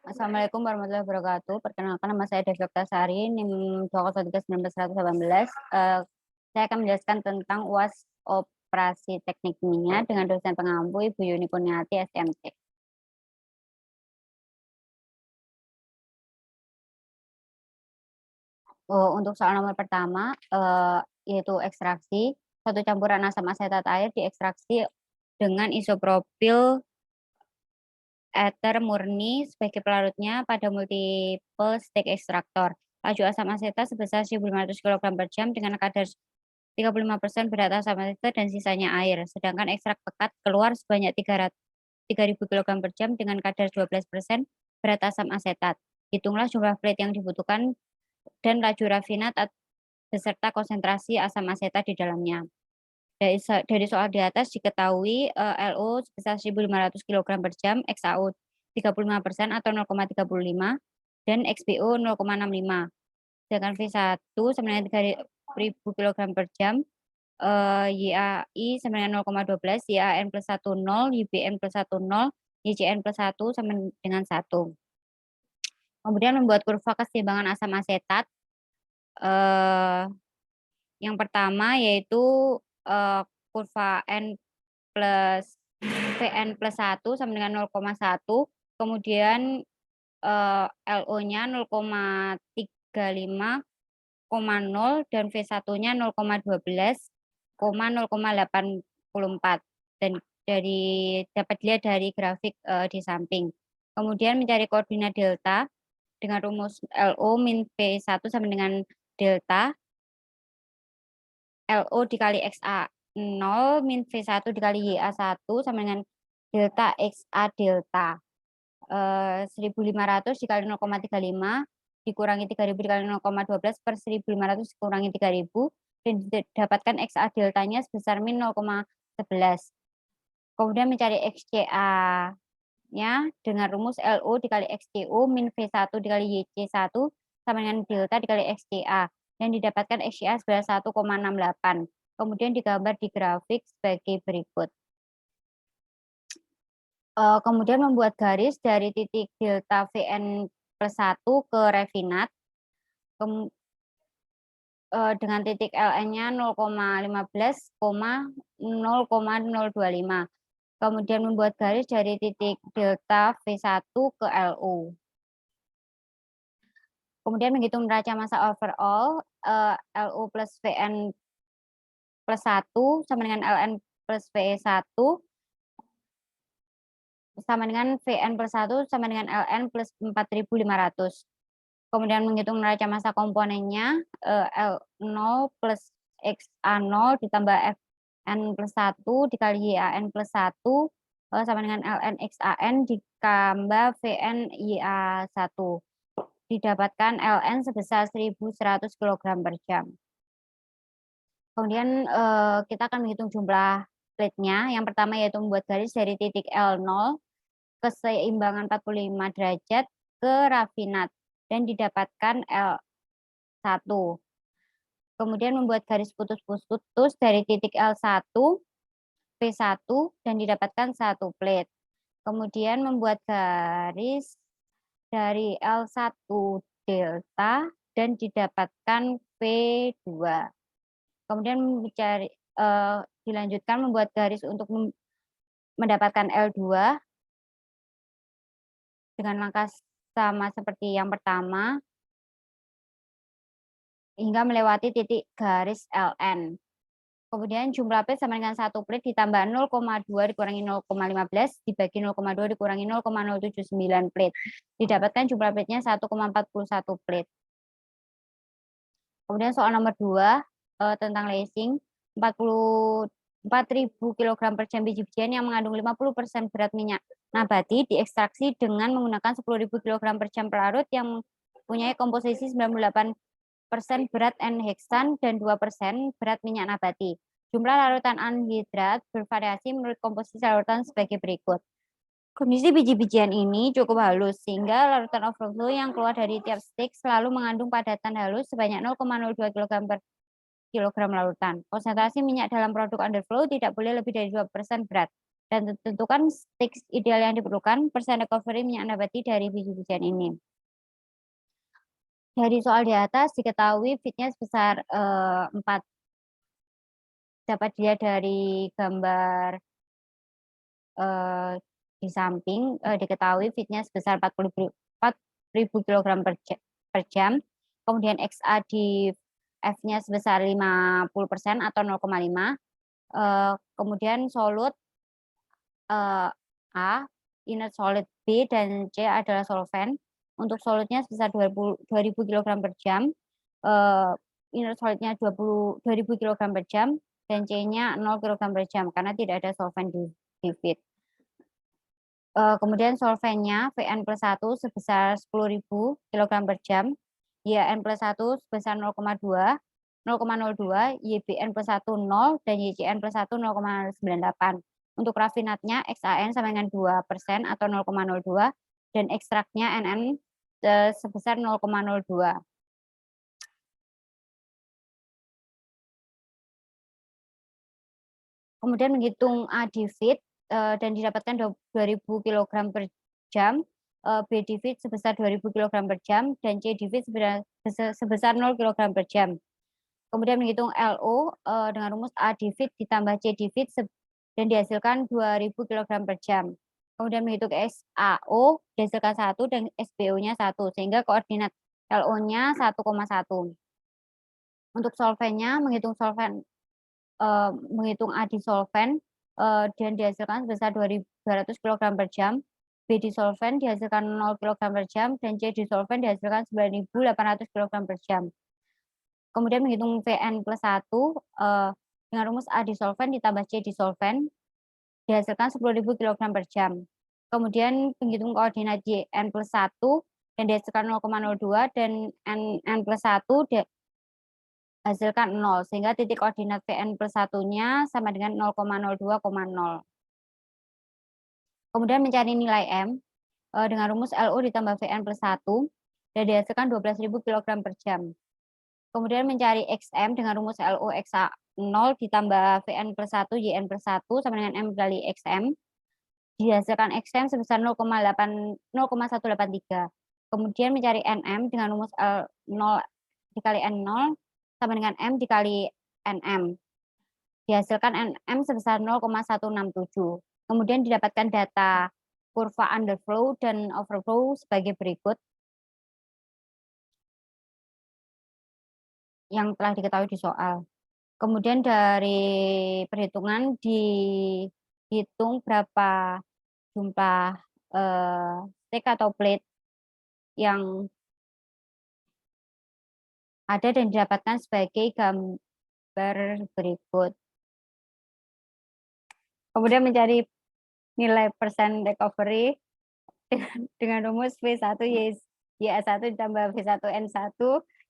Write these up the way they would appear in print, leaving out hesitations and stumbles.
Assalamualaikum warahmatullahi wabarakatuh. Perkenalkan, nama saya Devi Oktasari, NIM 2031918. Saya akan menjelaskan tentang UAS Operasi Teknik Kimia dengan dosen pengampu Ibu Yuni Kurniati, SMC. Untuk soal nomor pertama, yaitu ekstraksi. Satu campuran asam asetat air diekstraksi dengan isopropil eter murni sebagai pelarutnya pada multiple stage ekstraktor. Laju asam asetat sebesar 1.500 kg/jam dengan kadar 35% berat asam asetat dan sisanya air. Sedangkan ekstrak pekat keluar sebanyak 3.000 kg/jam dengan kadar 12% berat asam asetat. Hitunglah jumlah plate yang dibutuhkan dan laju rafinat beserta konsentrasi asam asetat di dalamnya. Dari soal di atas diketahui LO sebesar 1.500 kg/jam, XAO 35% atau 0,35 dan XBO 0,65. Sedangkan V1 sama dengan 3.000 kg/jam, YAI sama dengan 0,12, YAN plus 1 0, YBN plus 1 0, YCN plus 1 sama dengan 1. Kemudian membuat kurva keseimbangan asam asetat. Yang pertama yaitu kurva N plus Vn plus 1 sama dengan 0,1, kemudian LO-nya 0,35,0 dan V1-nya 0,12, 0,84 dan dapat dilihat dari grafik di samping. Kemudian mencari koordinat delta dengan rumus LO min V1 sama dengan delta LO dikali XA 0 min V1 dikali YA1 sama dengan delta XA delta. 1.500 dikali 0,35 dikurangi 3.000 dikali 0,12 per 1.500 dikurangi 3.000 dan didapatkan XA deltanya sebesar min 0,11. Kemudian mencari XCA-nya dengan rumus LO dikali XCO min V1 dikali YC1 sama dengan delta dikali XCA dan didapatkan XCA sebesar 1,68. Kemudian digambar di grafik sebagai berikut. Kemudian membuat garis dari titik delta Vn plus 1 ke refinat dengan titik Ln-nya 0,15, 0,025. Kemudian membuat garis dari titik delta V1 ke LO. Kemudian menghitung neraca massa overall, LO plus Vn plus 1 sama dengan Ln plus VE1 sama dengan Vn plus 1 sama dengan Ln plus 4.500. Kemudian menghitung neraca massa komponennya, L0 plus XA0 ditambah Fn plus 1 dikali YAN plus 1 sama dengan Ln XAN ditambah Vn YA1. Didapatkan Ln sebesar 1.100 kg/jam. Kemudian kita akan menghitung jumlah plate-nya. Yang pertama yaitu membuat garis dari titik L0 keseimbangan 45 derajat ke rafinat dan didapatkan L1. Kemudian membuat garis putus-putus dari titik L1 P1 dan didapatkan satu plate. Kemudian membuat garis dari L1 delta dan didapatkan P2. Kemudian dilanjutkan membuat garis untuk mendapatkan L2 dengan langkah sama seperti yang pertama hingga melewati titik garis LN. Kemudian jumlah plate sama dengan satu plate ditambah 0,2 dikurangi 0,15 dibagi 0,2 dikurangi 0,079 plate. Didapatkan jumlah plate-nya 1,41 plate. Kemudian soal nomor 2 tentang lacing, 4.000 kg/jam biji-bijian yang mengandung 50% berat minyak nabati diekstraksi dengan menggunakan 10.000 kg/jam pelarut yang mempunyai komposisi 98% berat N-heksan dan 2% berat minyak nabati. Jumlah larutan anhidrat bervariasi menurut komposisi larutan sebagai berikut. Kondisi biji-bijian ini cukup halus, sehingga larutan overflow yang keluar dari tiap stick selalu mengandung padatan halus sebanyak 0,02 kg/kg larutan. Konsentrasi minyak dalam produk underflow tidak boleh lebih dari 2% berat. Dan tentukan stage ideal yang diperlukan, persen recovery minyak nabati dari biji-bijian ini. Dari soal di atas diketahui fitnya sebesar 4. Dapat dilihat dari gambar di samping, diketahui fitnya sebesar 40.000 kg per jam. Kemudian XA di F-nya sebesar 50% atau 0,5. Kemudian solut A, inert solid B, dan C adalah solvent. Untuk solutnya sebesar 2000 kg per jam, inert solidnya 2000 kg per jam, dan C-nya 0 kg per jam karena tidak ada solvent di feed. Kemudian solventnya Vn+1 sebesar 10.000 kg per jam, YN+1 sebesar 0,02, YBN+1 0, dan YCN+1 0,98. Untuk rafinatnya XAN sama dengan 2% atau 0,02, dan ekstraknya NN sebesar 0,02. Kemudian menghitung A di feed dan didapatkan 2000 kg per jam, B di feed sebesar 2000 kg per jam, dan C di feed sebesar 0 kg per jam. Kemudian menghitung LO dengan rumus A di feed ditambah C di feed dan dihasilkan 2000 kg per jam. Kemudian menghitung SAO dihasilkan 1 dan SBO-nya 1, sehingga koordinat LO-nya 1,1. Untuk solventnya menghitung A di solvent dan dihasilkan sebesar 200 kg per jam, B di solvent dihasilkan 0 kg per jam, dan C di solvent dihasilkan 9.800 kg per jam. Kemudian menghitung Vn+1 dengan rumus A di solvent ditambah C di solvent dihasilkan 10.000 kg per jam. Kemudian menghitung koordinat YN+1 dan dihasilkan 0,02 dan NN+1 hasilkan 0, sehingga titik koordinat Vn+1-nya sama dengan 0,02,0. Kemudian mencari nilai M dengan rumus LO ditambah Vn+1 dan dihasilkan 12.000 kg per jam. Kemudian mencari XM dengan rumus LO XA 0 ditambah Vn+1 YN+1 sama dengan M kali XM. Dihasilkan XM sebesar 0,183. Kemudian mencari NM dengan rumus L0 dikali N0 sama dengan M dikali NM. Dihasilkan NM sebesar 0,167. Kemudian didapatkan data kurva underflow dan overflow sebagai berikut yang telah diketahui di soal. Kemudian dari perhitungan dihitung berapa jumlah stick atau plate yang ada dan didapatkan sebagai gambar berikut. Kemudian mencari nilai persen recovery dengan rumus V1 YA1 ditambah V1N1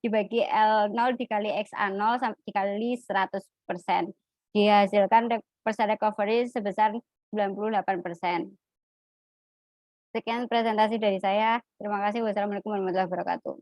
dibagi L0 dikali XA0 dikali 100%. Dihasilkan persen recovery sebesar 98%. Sekian presentasi dari saya. Terima kasih. Wassalamualaikum warahmatullahi wabarakatuh.